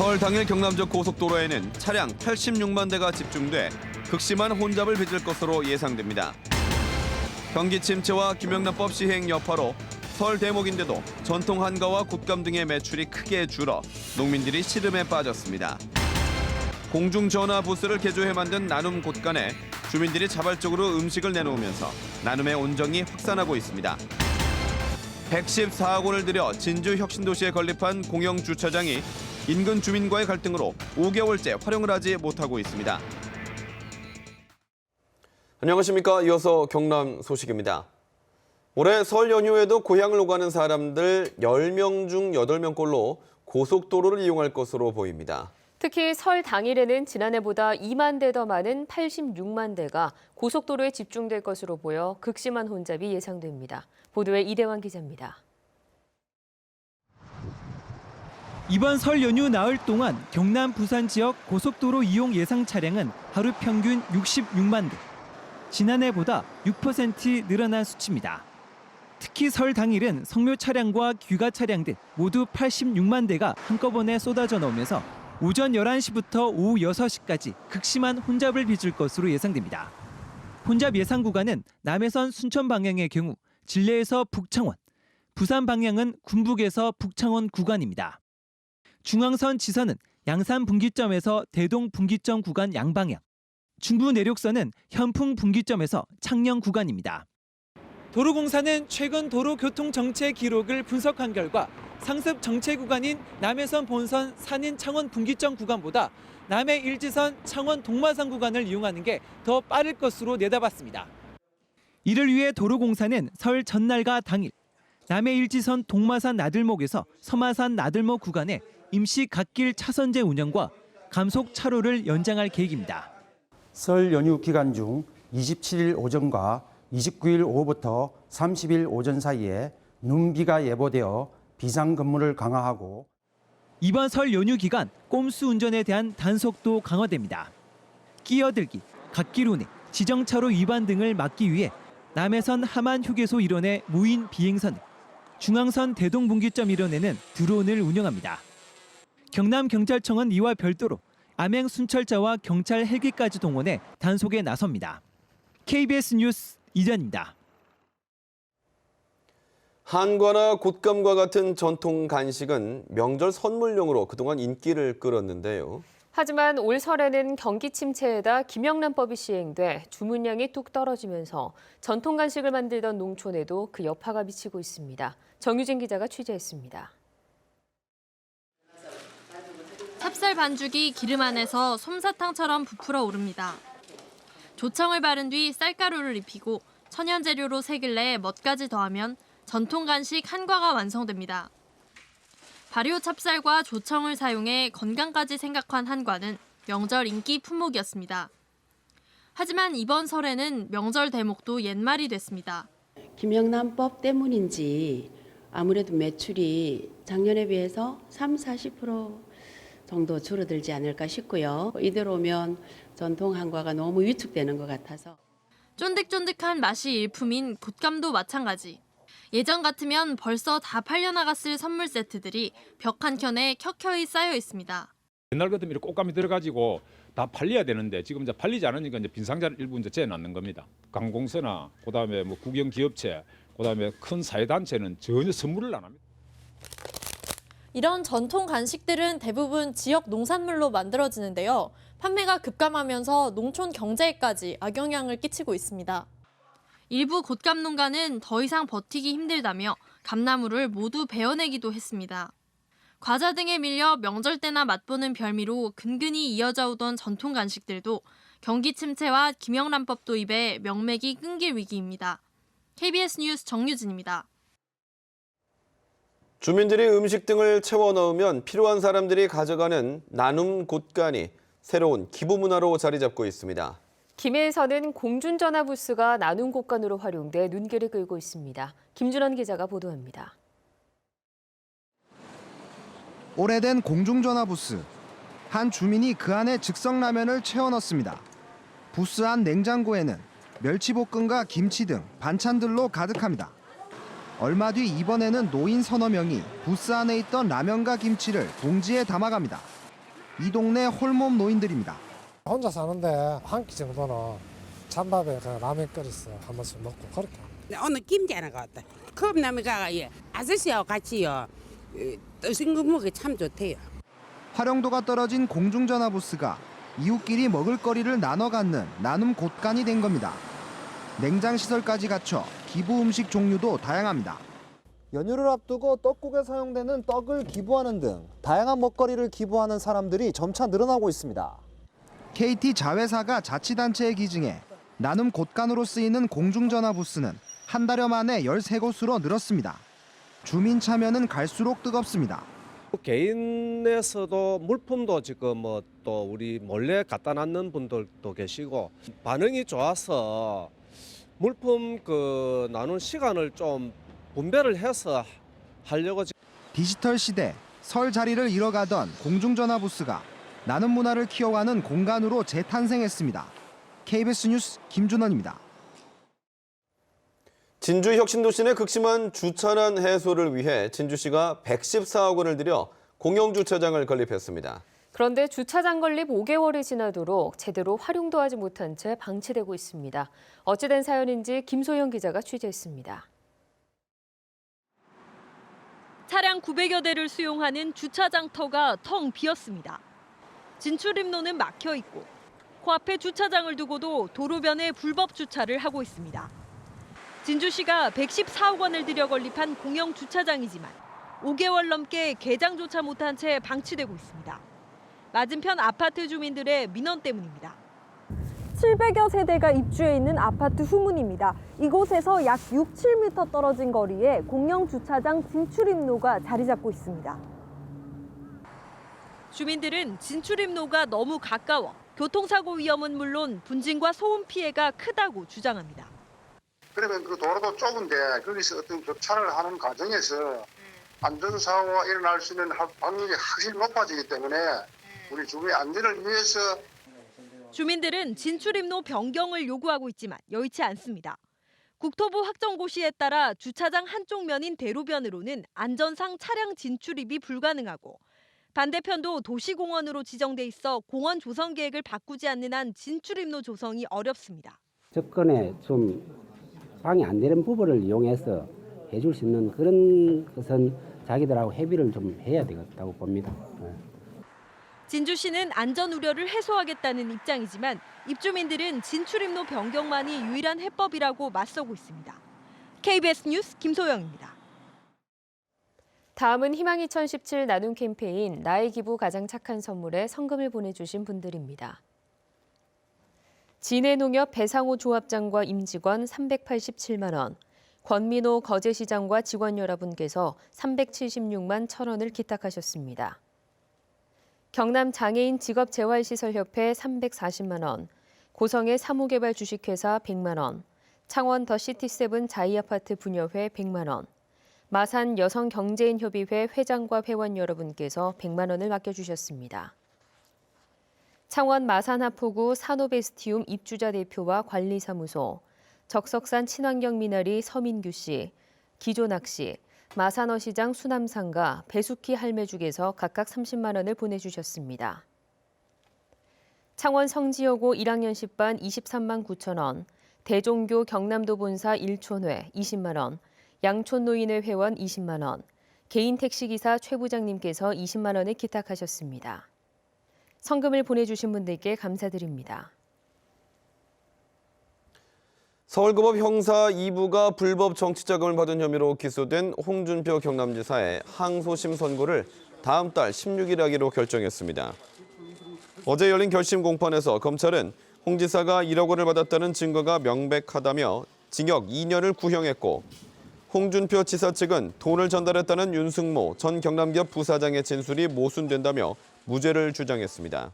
설 당일 경남적 고속도로에는 차량 86만 대가 집중돼 극심한 혼잡을 빚을 것으로 예상됩니다. 경기 침체와 김영란법 시행 여파로 설 대목인데도 전통 한과와 곶감 등의 매출이 크게 줄어 농민들이 시름에 빠졌습니다. 공중전화 부스를 개조해 만든 나눔 곳간에 주민들이 자발적으로 음식을 내놓으면서 나눔의 온정이 확산하고 있습니다. 114억 원을 들여 진주 혁신도시에 건립한 공영주차장이 인근 주민과의 갈등으로 5개월째 활용을 하지 못하고 있습니다. 안녕하십니까. 이어서 경남 소식입니다. 올해 설 연휴에도 고향을 오가는 사람들 10명 중 8명꼴로 고속도로를 이용할 것으로 보입니다. 특히 설 당일에는 지난해보다 2만 대 더 많은 86만 대가 고속도로에 집중될 것으로 보여 극심한 혼잡이 예상됩니다. 보도에 이대환 기자입니다. 이번 설 연휴 나흘 동안 경남 부산 지역 고속도로 이용 예상 차량은 하루 평균 66만 대. 지난해보다 6% 늘어난 수치입니다. 특히 설 당일은 성묘 차량과 귀가 차량들 모두 86만 대가 한꺼번에 쏟아져 나오면서 오전 11시부터 오후 6시까지 극심한 혼잡을 빚을 것으로 예상됩니다. 혼잡 예상 구간은 남해선 순천 방향의 경우 진례에서 북창원, 부산 방향은 군북에서 북창원 구간입니다. 중앙선 지선은 양산 분기점에서 대동 분기점 구간 양방향, 중부 내륙선은 현풍 분기점에서 창녕 구간입니다. 도로공사는 최근 도로 교통 정체 기록을 분석한 결과 상습 정체 구간인 남해선 본선 산인 창원 분기점 구간보다 남해 일지선 창원 동마산 구간을 이용하는 게 더 빠를 것으로 내다봤습니다. 이를 위해 도로공사는 설 전날과 당일 남해 일지선 동마산 나들목에서 서마산 나들목 구간에 임시 갓길 차선제 운영과 감속 차로를 연장할 계획입니다. 설 연휴 기간 중 27일 오전과 29일 오후부터 30일 오전 사이에 눈비가 예보되어 비상근무를 강화하고 이번 설 연휴 기간 꼼수 운전에 대한 단속도 강화됩니다. 끼어들기, 갓길 운행, 지정차로 위반 등을 막기 위해 남해선 함안 휴게소 일원의 무인 비행선, 중앙선 대동분기점 일원에는 드론을 운영합니다. 경남경찰청은 이와 별도로 암행 순찰자와 경찰 헬기까지 동원해 단속에 나섭니다. KBS 뉴스 이전입니다. 한과나 곶감과 같은 전통 간식은 명절 선물용으로 그동안 인기를 끌었는데요. 하지만 올 설에는 경기 침체에다 김영란법이 시행돼 주문량이 뚝 떨어지면서 전통 간식을 만들던 농촌에도 그 여파가 미치고 있습니다. 정유진 기자가 취재했습니다. 찹쌀 반죽이 기름 안에서 솜사탕처럼 부풀어 오릅니다. 조청을 바른 뒤 쌀가루를 입히고 천연 재료로 색을 내 멋까지 더하면 전통 간식 한과가 완성됩니다. 발효 찹쌀과 조청을 사용해 건강까지 생각한 한과는 명절 인기 품목이었습니다. 하지만 이번 설에는 명절 대목도 옛말이 됐습니다. 김영란법 때문인지 아무래도 매출이 작년에 비해서 30-40% 정도 줄어들지 않을까 싶고요. 이대로면 전통 한과가 너무 위축되는 것 같아서. 쫀득쫀득한 맛이 일품인 곶감도 마찬가지. 예전 같으면 벌써 다 팔려나갔을 선물 세트들이 벽 한켠에 켜켜이 쌓여 있습니다. 옛날 같으면 이렇게 꽃감이 들어가지고 다 팔려야 되는데 지금 이제 팔리지 않으니까 이제 빈 상자를 일부 이제 재놨는 겁니다. 관공서나 그다음에 뭐 국영기업체, 그다음에 큰 사회단체는 전혀 선물을 안 합니다. 이런 전통 간식들은 대부분 지역 농산물로 만들어지는데요. 판매가 급감하면서 농촌 경제에까지 악영향을 끼치고 있습니다. 일부 곶감 농가는 더 이상 버티기 힘들다며 감나무를 모두 베어내기도 했습니다. 과자 등에 밀려 명절 때나 맛보는 별미로 근근히 이어져 오던 전통 간식들도 경기 침체와 김영란법 도입에 명맥이 끊길 위기입니다. KBS 뉴스 정유진입니다. 주민들이 음식 등을 채워 넣으면 필요한 사람들이 가져가는 나눔 곶감이 새로운 기부 문화로 자리 잡고 있습니다. 김해에서는 공중전화 부스가 나눔 곶감으로 활용돼 눈길을 끌고 있습니다. 김준원 기자가 보도합니다. 오래된 공중전화 부스. 한 주민이 그 안에 즉석라면을 채워 넣습니다. 부스 안 냉장고에는 멸치볶음과 김치 등 반찬들로 가득합니다. 얼마 뒤 이번에는 노인 서너 명이 부스 안에 있던 라면과 김치를 봉지에 담아갑니다. 이 동네 홀몸 노인들입니다. 혼자 사는데 한 끼 정도는 찬밥에 라면 끓여서 한 번씩 먹고 그렇게. 오늘 김치 하나 갖다. 컵라면가 아저씨하고 같이요. 뜨신 거 먹기 참 좋대요. 활용도가 떨어진 공중전화 부스가 이웃끼리 먹을거리를 나눠 갖는 나눔 곳간이 된 겁니다. 냉장 시설까지 갖춰 기부 음식 종류도 다양합니다. 연휴를 앞두고 떡국에 사용되는 떡을 기부하는 등 다양한 먹거리를 기부하는 사람들이 점차 늘어나고 있습니다. KT 자회사가 자치단체에 기증해 나눔 곳간으로 쓰이는 공중전화 부스는 한 달여 만에 13곳으로 늘었습니다. 주민 참여는 갈수록 뜨겁습니다. 개인에서도 물품도 지금 또 우리 몰래 갖다 놨는 분들도 계시고 반응이 좋아서 물품 나눈 시간을 좀 분배를 해서 하려고. 디지털 시대 설 자리를 잃어가던 공중전화 부스가 나눔 문화를 키워가는 공간으로 재탄생했습니다. KBS 뉴스 김준원입니다. 진주 혁신도시 내 극심한 주차난 해소를 위해 진주시가 114억 원을 들여 공영주차장을 건립했습니다. 그런데 주차장 건립 5개월이 지나도록 제대로 활용도 하지 못한 채 방치되고 있습니다. 어찌된 사연인지 김소영 기자가 취재했습니다. 차량 900여 대를 수용하는 주차장터가 텅 비었습니다. 진출입로는 막혀 있고 코앞에 주차장을 두고도 도로변에 불법 주차를 하고 있습니다. 진주시가 114억 원을 들여 건립한 공영 주차장이지만 5개월 넘게 개장조차 못한 채 방치되고 있습니다. 맞은편 아파트 주민들의 민원 때문입니다. 700여 세대가 입주해 있는 아파트 후문입니다. 이곳에서 약 6, 7m 떨어진 거리에 공영 주차장 진출입로가 자리 잡고 있습니다. 주민들은 진출입로가 너무 가까워 교통사고 위험은 물론 분진과 소음 피해가 크다고 주장합니다. 그러면 그 도로도 좁은데 거기서 어떤 교차를 하는 과정에서 안전사고가 일어날 수 있는 확률이 확실히 높아지기 때문에 우리 주민의 안전을 위해서. 주민들은 진출입로 변경을 요구하고 있지만 여의치 않습니다. 국토부 확정고시에 따라 주차장 한쪽 면인 대로변으로는 안전상 차량 진출입이 불가능하고 반대편도 도시공원으로 지정돼 있어 공원 조성 계획을 바꾸지 않는 한 진출입로 조성이 어렵습니다. 접근에 좀 방해 안 되는 부분을 이용해서 해줄 수 있는 그런 것은 자기들하고 협의를 좀 해야 되겠다고 봅니다. 진주시는 안전 우려를 해소하겠다는 입장이지만 입주민들은 진출입로 변경만이 유일한 해법이라고 맞서고 있습니다. KBS 뉴스 김소영입니다. 다음은 희망 2017 나눔 캠페인 나의 기부 가장 착한 선물에 성금을 보내주신 분들입니다. 진해농협 배상호 조합장과 임직원 387만 원, 권민호 거제시장과 직원 여러분께서 376만 1,000원을 기탁하셨습니다. 경남 장애인 직업재활시설협회 340만 원, 고성의 사무개발 주식회사 100만 원, 창원 더시티7 자이아파트 분여회 100만 원, 마산 여성경제인협의회 회장과 회원 여러분께서 100만 원을 맡겨주셨습니다. 창원 마산하포구 산호베스티움 입주자 대표와 관리사무소, 적석산 친환경 미나리 서민규 씨, 기조낙 씨, 마산어시장 수남상가 배숙희 할매죽에서 각각 30만 원을 보내주셨습니다. 창원 성지여고 1학년 10반 23만 9천 원, 대종교 경남도 본사 일촌회 20만 원, 양촌노인회 회원 20만 원, 개인 택시기사 최 부장님께서 20만 원을 기탁하셨습니다. 성금을 보내주신 분들께 감사드립니다. 서울고법 형사 2부가 불법 정치자금을 받은 혐의로 기소된 홍준표 경남지사의 항소심 선고를 다음 달 16일 하기로 결정했습니다. 어제 열린 결심 공판에서 검찰은 홍 지사가 1억 원을 받았다는 증거가 명백하다며 징역 2년을 구형했고, 홍준표 지사 측은 돈을 전달했다는 윤승모 전 경남기업 부사장의 진술이 모순된다며 무죄를 주장했습니다.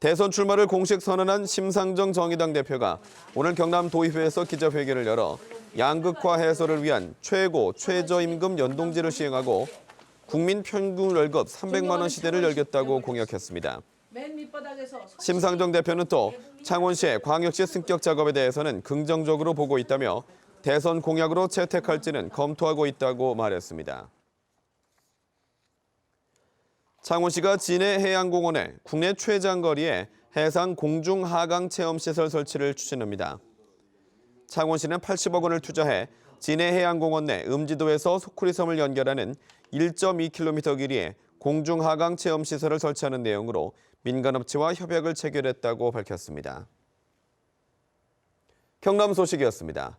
대선 출마를 공식 선언한 심상정 정의당 대표가 오늘 경남도의회에서 기자회견을 열어 양극화 해소를 위한 최고, 최저임금 연동제를 시행하고 국민 평균 월급 300만 원 시대를 열겠다고 공약했습니다. 심상정 대표는 또 창원시의 광역시 승격 작업에 대해서는 긍정적으로 보고 있다며 대선 공약으로 채택할지는 검토하고 있다고 말했습니다. 창원시가 진해해양공원에 국내 최장거리의 해상 공중 하강 체험시설 설치를 추진합니다. 창원시는 80억 원을 투자해 진해해양공원 내 음지도에서 소쿠리섬을 연결하는 1.2km 길이의 공중 하강 체험시설을 설치하는 내용으로 민간업체와 협약을 체결했다고 밝혔습니다. 경남 소식이었습니다.